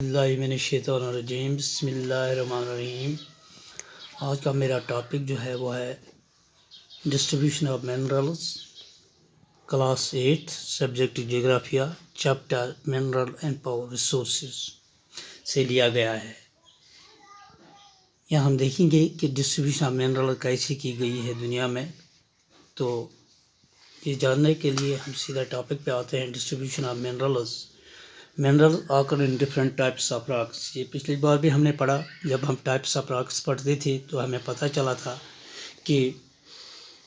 बिस्मिल्लाहिर्रहमानिर्रहीम बिस्मिल्लाहिर्रहमानिर्रहीम। आज का मेरा टॉपिक जो है वो है distribution of minerals, class 8, subject जियोग्राफिया, chapter mineral and power resources से लिया गया है। यहाँ हम देखेंगे कि डिस्ट्रीब्यूशन ऑफ मिनरल कैसे की गई है दुनिया में। तो ये जानने के लिए हम सीधा टॉपिक पे आते हैं। डिस्ट्रीब्यूशन ऑफ मिनरल्स आकर in different types of rocks. ये पिछली बार भी हमने पढ़ा, जब हम टाइप्स ऑफ रॉक्स पढ़ते थे तो हमें पता चला था कि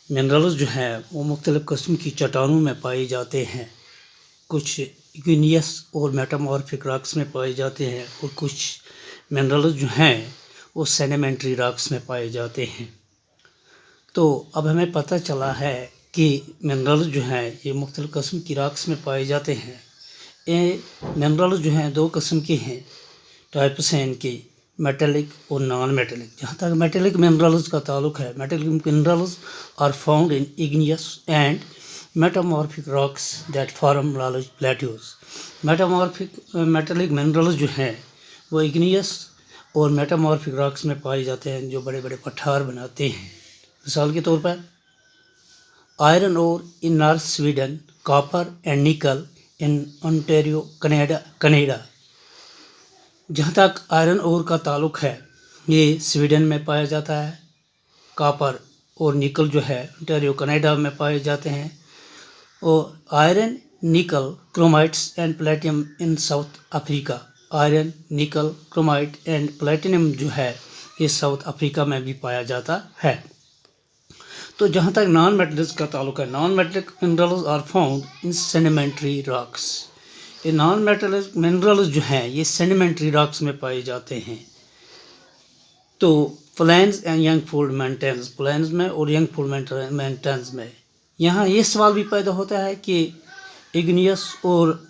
मिनरल्स जो हैं वो मुख्तलिफ़ किस्म की चट्टानों में पाए जाते हैं। कुछ इग्नियस और मेटामॉर्फिक रॉक्स में पाए जाते हैं और कुछ मिनरल्स जो हैं वो सेडिमेंट्री रॉक्स में पाए जाते हैं। तो अब हमें पता चला है कि मिनरल्स जो हैं ये मुख्तलिफ़ किस्म की रॉक्स में पाए जाते हैं। ये मिनरल्स जो हैं दो किस्म के हैं, टाइप्स हैं इनकी, मेटेलिक और नॉन मेटेलिक। जहाँ तक मेटेलिक मिनरल्स का ताल्लुक है, metallic minerals are found in igneous and metamorphic rocks that form large plateaus. Metallic minerals जो हैं वो इग्नियस और मेटामॉर्फिक रॉक्स में पाए जाते हैं, जो बड़े बड़े पठार बनाते हैं। मिसाल के तौर पर iron ore in north Sweden, copper and nickel in Ontario Canada. जहाँ तक आयरन ओर का ताल्लुक है ये स्वीडन में पाया जाता है। कॉपर और निकल जो है ओंटारियो कनाडा में पाए जाते हैं। और आयरन, निकल, chromites and platinum in south Africa. Iron, निकल, क्रोमाइट एंड प्लेटिनम जो है ये साउथ अफ्रीका में भी पाया जाता है। तो जहाँ तक नॉन मेटल्स का ताल्लुक है, non metallic minerals are found in sedimentary rocks. ये नॉन मेटलिक मिनरल्स जो हैं ये सेडिमेंट्री रॉक्स में पाए जाते हैं। तो plains and young fold mountains, plains में और यंग फोल्ड माउंटेन्स में यहाँ ये सवाल भी पैदा होता है कि इग्नियस और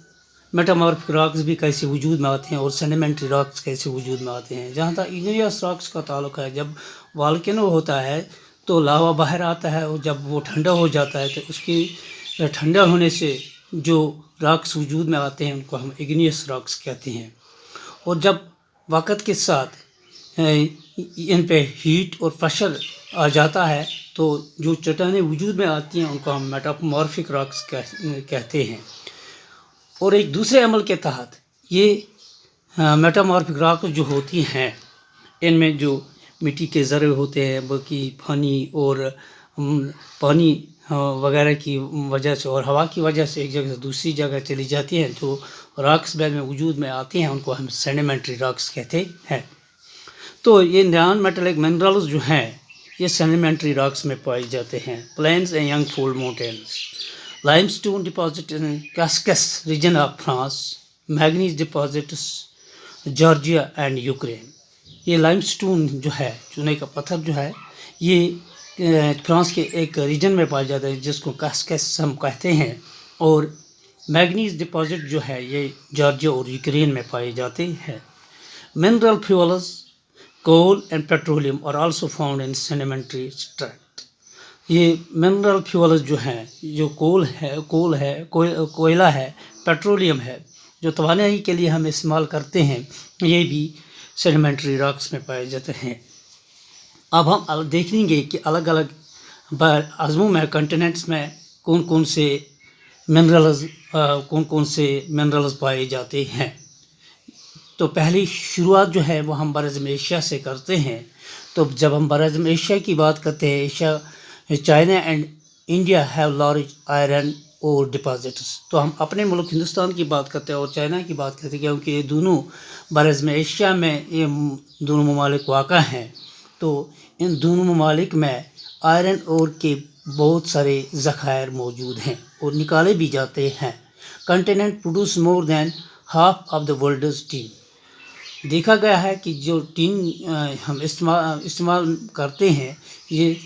मेटामॉर्फिक रॉक्स भी कैसे वजूद में आते हैं और सेडिमेंट्री रॉक्स कैसे वजूद में आते हैं। जहाँ तक इग्नियस रॉक्स का ताल्लुक है, जब वॉल्केनो होता है तो लावा बाहर आता है और जब वो ठंडा हो जाता है तो उसकी ठंडा होने से जो रॉक्स वजूद में आते हैं उनको हम इग्नियस रॉक्स कहते हैं। और जब वक़्त के साथ इन पे हीट और प्रेशर आ जाता है तो जो चट्टानें वजूद में आती हैं उनको हम मेटामॉर्फिक रॉक्स कहते हैं। और एक दूसरे अमल के तहत ये मेटामॉर्फिक रॉक्स जो होती हैं इनमें जो मिट्टी के ज़रे होते हैं, बल्कि पानी वगैरह की वजह से और हवा की वजह से एक जगह से दूसरी जगह चली जाती हैं, तो रॉक्स बेड में वजूद में आते हैं, उनको हम सेडिमेंट्री रॉक्स कहते हैं। तो ये नॉन मेटेलिक मिनरल्स जो हैं ये सेडिमेंट्री रॉक्स में पाए जाते हैं। Plains and young fold mountains, limestone deposit in Caucasus region of France, manganese deposits Georgia and Ukraine. ये लाइमस्टोन जो है, चूने का पत्थर जो है, ये फ्रांस के एक रीजन में पाया जाता है जिसको कास्केस हम कहते हैं। और मैग्नीज डिपॉजिट जो है ये जॉर्जिया और यूक्रेन में पाए जाते हैं। Mineral fuels, coal and petroleum are also found in sedimentary struct. ये मिनरल फ्यूल्स जो हैं, जो कोयला है, पेट्रोलियम है, जो तवानाई के लिए हम इस्तेमाल करते हैं, ये भी सेडिमेंट्री रॉक्स में पाए जाते हैं। अब हम देखेंगे कि अलग अलग अज़मों में, कंटिनेंट्स में कौन कौन से मिनरल्स पाए जाते हैं। तो पहली शुरुआत जो है वो हम बर-ए-आज़म एशिया से करते हैं। तो जब हम बर-ए-आज़म एशिया की बात करते हैं, Asia, China and India have large iron और डिपॉजिट्स। तो हम अपने मुल्क हिंदुस्तान की बात करते हैं और चाइना की बात करते हैं, क्योंकि ये दोनों बर-ए-आज़म एशिया में ये दोनों ममालिक वाक़ा हैं। तो इन दोनों ममालिक में आयरन ओर के बहुत सारे ज़खायर मौजूद हैं और निकाले भी जाते हैं। Continent produce more than half of the world's tin. देखा गया है कि जो टीन हम इस्तेमाल करते हैं, ये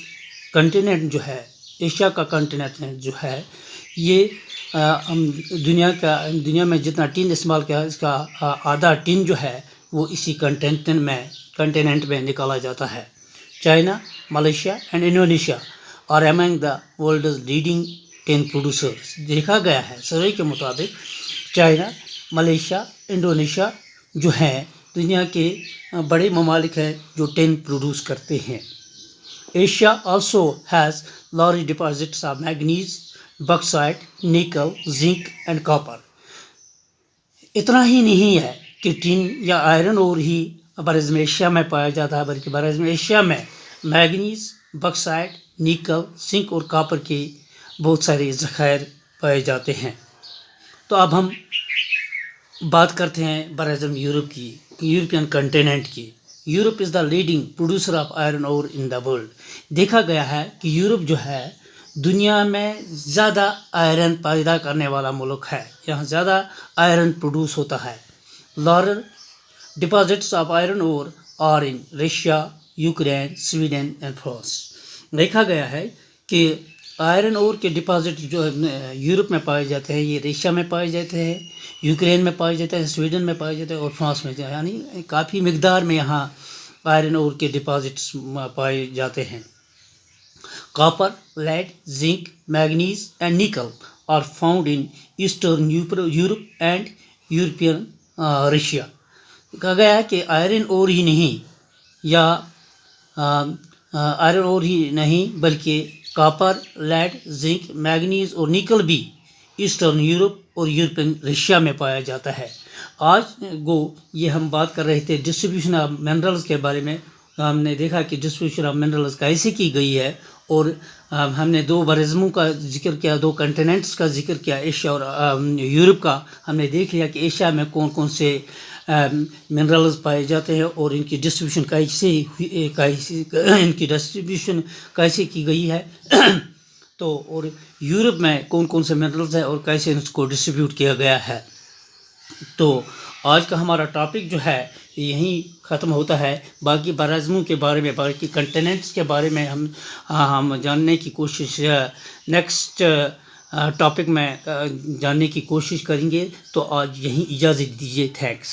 कंटिनेंट जो है, एशिया का कंटिनेंट जो है, ये दुनिया में जितना टीन इस्तेमाल किया इसका आधा टीन जो है वो इसी कंटिनेंट में निकाला जाता है। China, Malaysia and Indonesia are among the world's leading tin producers. देखा गया है सर्वे के मुताबिक चाइना, मलेशिया, इंडोनेशिया جو ہیں دنیا کے بڑے ممالک ہیں جو ٹین پروڈیوس کرتے ہیں. Asia also has large deposits of manganese, bauxite, nickel, zinc and copper. اتنا ہی نہیں ہے کہ ٹین یا آئرن اور ہی براعظم ایشیا میں پایا جاتا ہے, بلکہ براعظم ایشیا میں مینگنیز, بکسائٹ, نکل, زنک اور کاپر کے بہت سارے ذخائر پائے جاتے ہیں. تو اب ہم بات کرتے ہیں براعظم یورپ کی, یورپین کنٹیننٹ کی. Europe is the leading producer of iron اور ان دا ورلڈ. دیکھا گیا ہے کہ یورپ جو ہے دنیا میں زیادہ آئرن پیدا کرنے والا ملک ہے. یہاں زیادہ آئرن پروڈیوس ہوتا ہے. Large deposits of iron ore are in Russia, Ukraine, Sweden and France. دیکھا گیا ہے کہ آئرن اور کے ڈپازٹ جو یورپ میں پائے جاتے ہیں یہ رشیا میں پائے جاتے ہیں, یوکرین میں پائے جاتے ہیں, سویڈن میں پائے جاتے ہیں اور فرانس میں, یعنی کافی مقدار میں یہاں آئرن اور کے ڈپازٹس پائے جاتے ہیں. Copper, lead, zinc, manganese and nickel are found in eastern Europe and European Russia. کہا گیا ہے کہ آئرن اور ہی نہیں بلکہ کاپر, لیڈ, زنک, مینگنیز اور نکل بھی ایسٹرن یورپ اور یورپین رشیا میں پایا جاتا ہے. آج یہ ہم بات کر رہے تھے ڈسٹریبیوشن آف منرلز کے بارے میں. ہم نے دیکھا کہ ڈسٹریبیوشن آف منرلز کیسے کی گئی ہے, اور ہم نے دو براعظموں کا ذکر کیا, دو کنٹیننٹس کا ذکر کیا, ایشیا اور یورپ کا. ہم نے دیکھ لیا کہ ایشیا میں کون کون سے منرلز پائے جاتے ہیں اور ان کی ڈسٹریبیوشن کیسے کی گئی ہے. تو اور یورپ میں کون کون سے منرلز ہیں اور کیسے ان کو ڈسٹریبیوٹ کیا گیا ہے. تو آج کا ہمارا ٹاپک جو ہے یہیں ختم ہوتا ہے. باقی براعظموں کے بارے میں, باقی کنٹیننٹس کے بارے میں ہم جاننے کی کوشش نیکسٹ ٹاپک میں جاننے کی کوشش کریں گے. تو آج یہیں اجازت دیجیے. تھینکس.